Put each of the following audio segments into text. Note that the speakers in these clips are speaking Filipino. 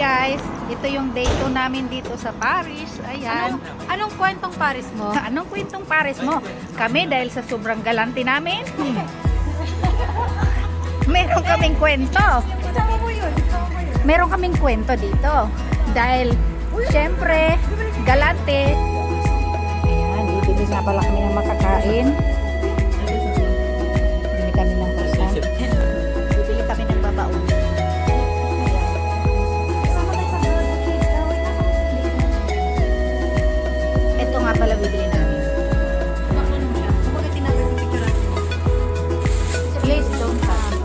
guys, ito yung day 2 namin dito sa Paris. Ayan. Anong kwentong Paris mo? Anong kwentong Paris mo? Kami dahil sa sobrang galante namin. Meron kaming kwento. Kasama mo yun. Meron kaming kwento dito. Dahil, syempre, galante. Ayan, bibili nga pala kami ng makakain. Bibili kami ng croissant. Bibili kami ng babaon. Ito nga pala bibili namin. Please don't touch.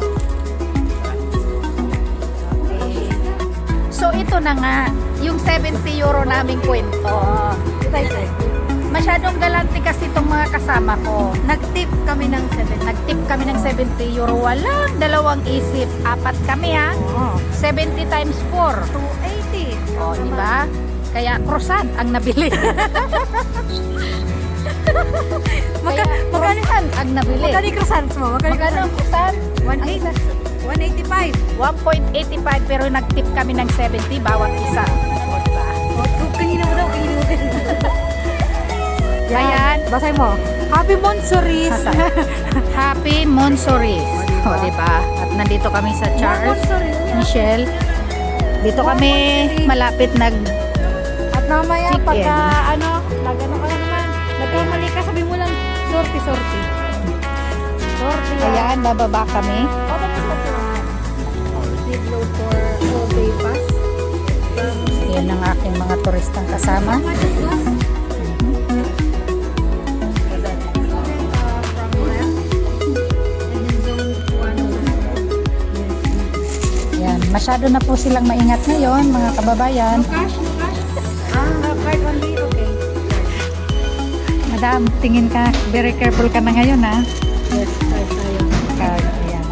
Okay. So ito na nga, yung 70 euro naming kwento. Masyadong galante kasi itong mga kasama ko. Nag-tip kami ng 7. Nag-tip kami ng 70 euro. Walang dalawang isip. Apat kami ha. 70 times 4. 280. O, di ba? Kaya croissant ang nabili. Magkano ang nabili. Magkano yung croissants mo? Magkano ang croissant? 185. 1.85 pero nag-tip kami ng 70 bawat isa. O, diba? Kanina mo daw. Ayan. Basay mo. Happy Monsoris. Happy Monsoris. O, diba? At nandito kami sa Charles Michel. Dito kami malapit At mamaya Chicken. pagka nagano ka na naman. Nagkamali ka, sabi mo lang sorti. Sorti. Ayan, bababa kami. Load for all day pass. Yan ang aking mga turistang kasama. Yan, masyado na po silang maingat ngayon, mga kababayan. Cash? Card only? Okay. Madam, tingin ka, very careful ka na ngayon ha. Yes, card tayo. Card, ayan.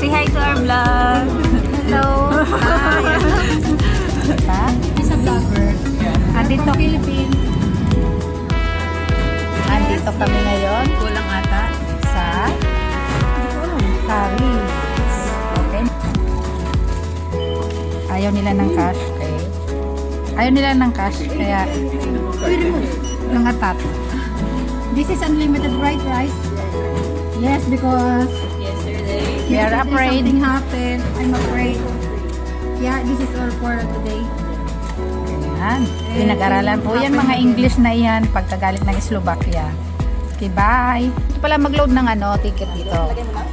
Say hi to our vlog. Hello. Hi. Diba? He's a vlogger. Andito, Philippines. andito kami ngayon Kulang ata. sa Paris. Okay. Ayaw nila ng cash. Okay. Ayaw nila ng cash. Kaya, nangatat. This is unlimited ride, right? Yes, because We are afraid. something happened. I'm afraid. Yeah, this is all for today. Ayan. Pinag-aralan po yan mga English na yan pagkagaling ng Slovakia. Okay, bye. Ito pala mag-load ng ticket dito.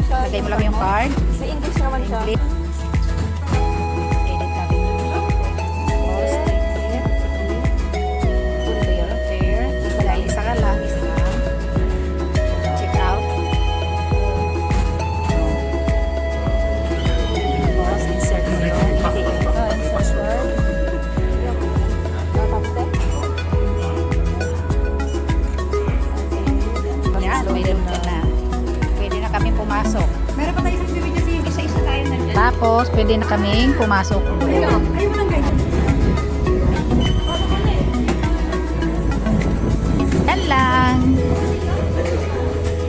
Lagay mo lang yung card. Sa English naman siya. Edit natin yung post ticket. Put your fare. Isa ka lang. Check out. Tapos, insert mo yung ticket. Password. Yan, may load na. Pwede na kami pumasok. Meron pa tayo isang video sa isa-isa tayo na dyan. Tapos, pwede na kaming pumasok doon. Ayaw mo lang guys. Yan lang.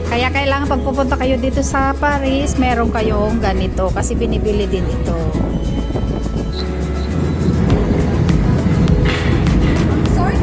Kaya kailangan pag pupunta kayo dito sa Paris, meron kayong ganito kasi binibili din ito. Sorry.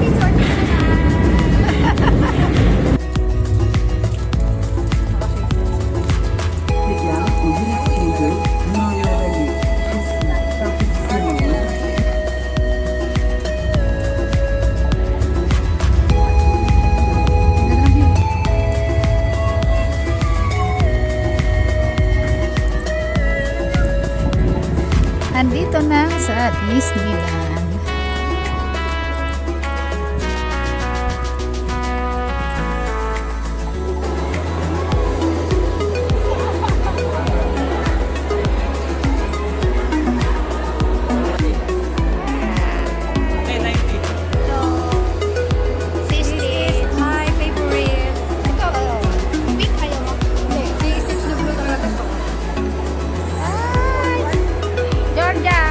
Andito na sa Disneyland. My favorite. Ito, pink ayaw mo. Si Stitch na blue talaga gusto ko. Georgia!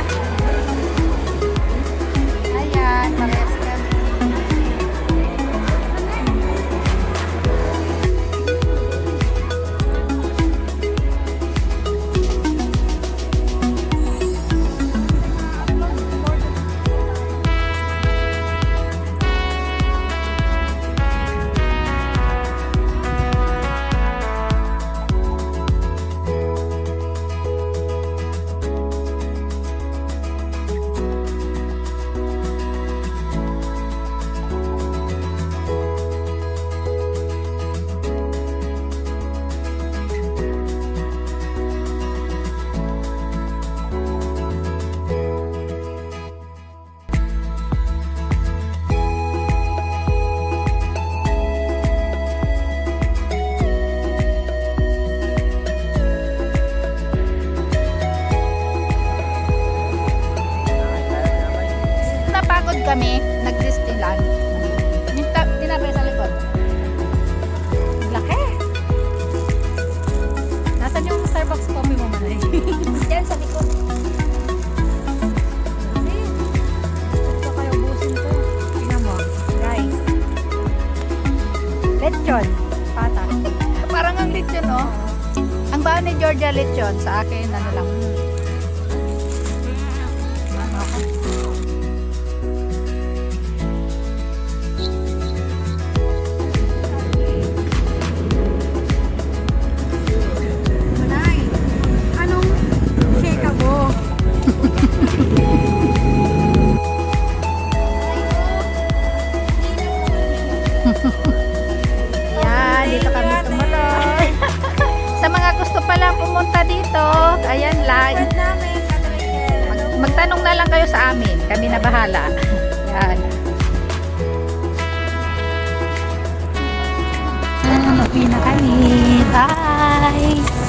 likod kami, nag-Disneyland. Yung tinapay sa likod. Laki. Nasaan yung Starbucks coffee mo, Manay? Yan sa likod. Ito kayo busin to. Tingnan mo. Guys. Lechon. Pata. Parang ang lechon, oh. Ang baon ni Georgia lechon, sa akin, ano lang. Manay, anong shake mo? Yan, dito kami tumuloy. Sa mga gusto pala pumunta dito, ayan lang. namin, Magtanong na lang kayo sa amin. Kami na bahala. Yan. Uwi na kami. Bye!